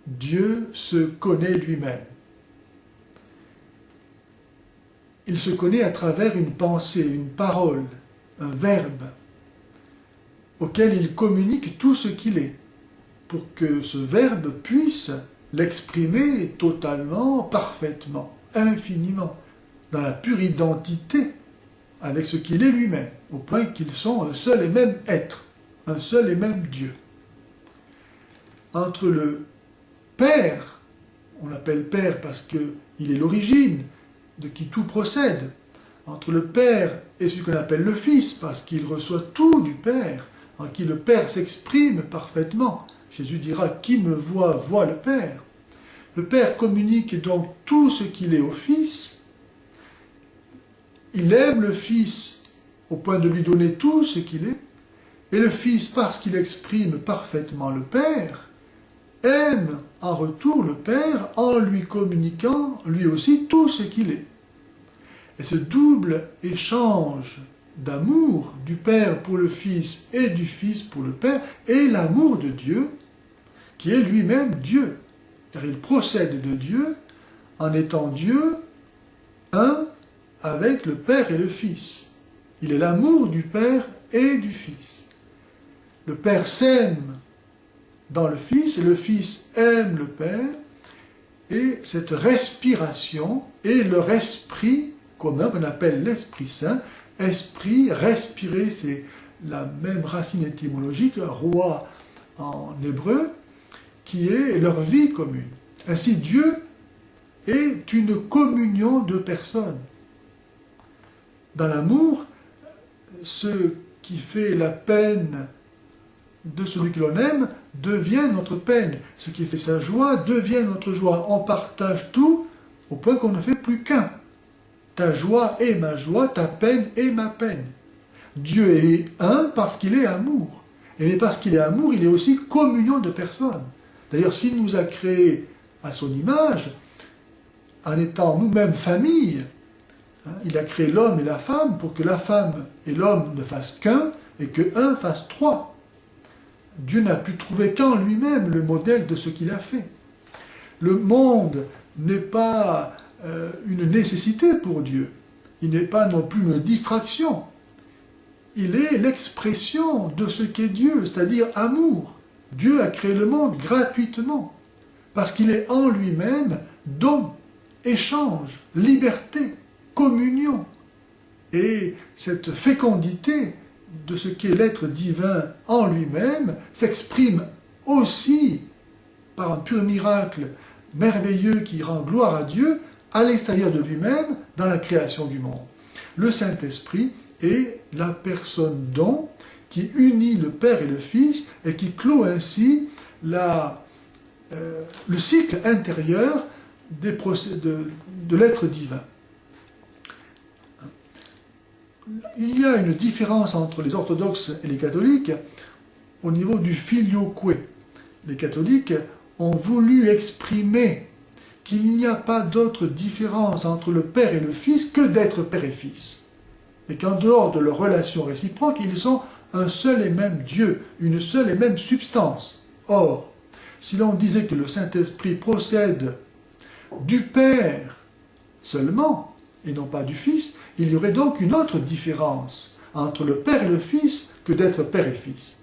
Dieu se connaît lui-même. Il se connaît à travers une pensée, une parole, un verbe, auquel il communique tout ce qu'il est, pour que ce verbe puisse l'exprimer totalement, parfaitement, infiniment, dans la pure identité avec ce qu'il est lui-même, au point qu'ils sont un seul et même être, un seul et même Dieu. Entre le Père, on l'appelle Père parce qu'il est l'origine de qui tout procède, entre le Père et celui qu'on appelle le Fils, parce qu'il reçoit tout du Père, en qui le Père s'exprime parfaitement. Jésus dira « Qui me voit, voit le Père ». Le Père communique donc tout ce qu'il est au Fils. Il aime le Fils au point de lui donner tout ce qu'il est. Et le Fils, parce qu'il exprime parfaitement le Père, aime en retour le Père en lui communiquant lui aussi tout ce qu'il est. Et ce double échange d'amour du Père pour le Fils et du Fils pour le Père est l'amour de Dieu, qui est lui-même Dieu. Car il procède de Dieu en étant Dieu, un avec le Père et le Fils. Il est l'amour du Père et du Fils. Le Père s'aime dans le Fils et le Fils aime le Père. Et cette respiration est leur esprit commun qu'on appelle l'Esprit Saint. Esprit, respirer, c'est la même racine étymologique, roi en hébreu, qui est leur vie commune. Ainsi, Dieu est une communion de personnes. Dans l'amour, ce qui fait la peine de celui que l'on aime devient notre peine. Ce qui fait sa joie devient notre joie. On partage tout au point qu'on ne fait plus qu'un. Ta joie est ma joie, ta peine est ma peine. Dieu est un parce qu'il est amour. Et parce qu'il est amour, il est aussi communion de personnes. D'ailleurs, s'il nous a créés à son image, en étant nous-mêmes famille, il a créé l'homme et la femme pour que la femme et l'homme ne fassent qu'un et que un fasse trois. Dieu n'a pu trouver qu'en lui-même le modèle de ce qu'il a fait. Le monde n'est pas une nécessité pour Dieu. Il n'est pas non plus une distraction. Il est l'expression de ce qu'est Dieu, c'est-à-dire amour. Dieu a créé le monde gratuitement, parce qu'il est en lui-même don, échange, liberté, communion. Et cette fécondité de ce qu'est l'être divin en lui-même s'exprime aussi par un pur miracle merveilleux qui rend gloire à Dieu à l'extérieur de lui-même dans la création du monde. Le Saint-Esprit est la personne don qui unit le Père et le Fils et qui clôt ainsi le cycle intérieur de l'être divin. Il y a une différence entre les orthodoxes et les catholiques au niveau du filioque. Les catholiques ont voulu exprimer qu'il n'y a pas d'autre différence entre le Père et le Fils que d'être Père et Fils. Et qu'en dehors de leur relation réciproque, ils sont un seul et même Dieu, une seule et même substance. Or, si l'on disait que le Saint-Esprit procède du Père seulement, et non pas du Fils, il y aurait donc une autre différence entre le Père et le Fils que d'être Père et Fils.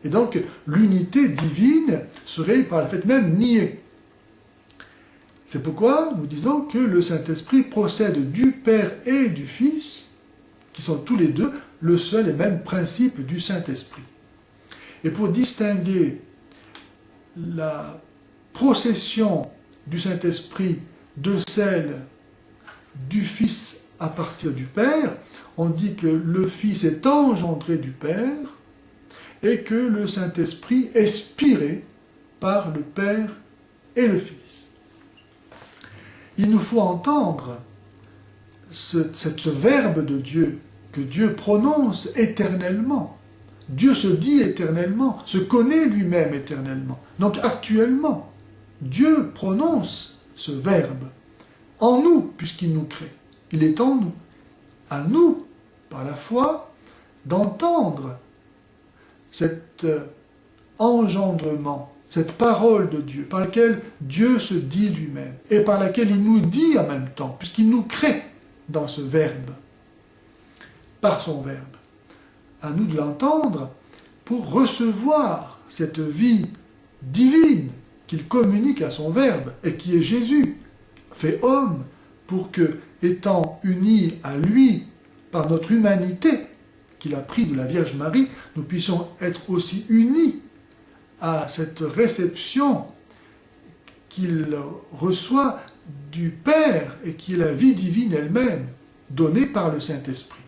Et donc, l'unité divine serait par le fait même niée. C'est pourquoi nous disons que le Saint-Esprit procède du Père et du Fils, qui sont tous les deux le seul et même principe du Saint-Esprit. Et pour distinguer la procession du Saint-Esprit de celle du Fils à partir du Père, on dit que le Fils est engendré du Père et que le Saint-Esprit est spiré par le Père et le Fils. Il nous faut entendre ce verbe de Dieu que Dieu prononce éternellement. Dieu se dit éternellement, se connaît lui-même éternellement. Donc actuellement, Dieu prononce ce verbe en nous, puisqu'il nous crée. Il est en nous. À nous, par la foi, d'entendre cet engendrement, cette parole de Dieu, par laquelle Dieu se dit lui-même, et par laquelle il nous dit en même temps, puisqu'il nous crée dans ce Verbe, par son Verbe. À nous de l'entendre pour recevoir cette vie divine qu'il communique à son Verbe, et qui est Jésus, fait homme, pour que, étant unis à lui par notre humanité, qu'il a prise de la Vierge Marie, nous puissions être aussi unis à cette réception qu'il reçoit du Père et qui est la vie divine elle-même, donnée par le Saint-Esprit.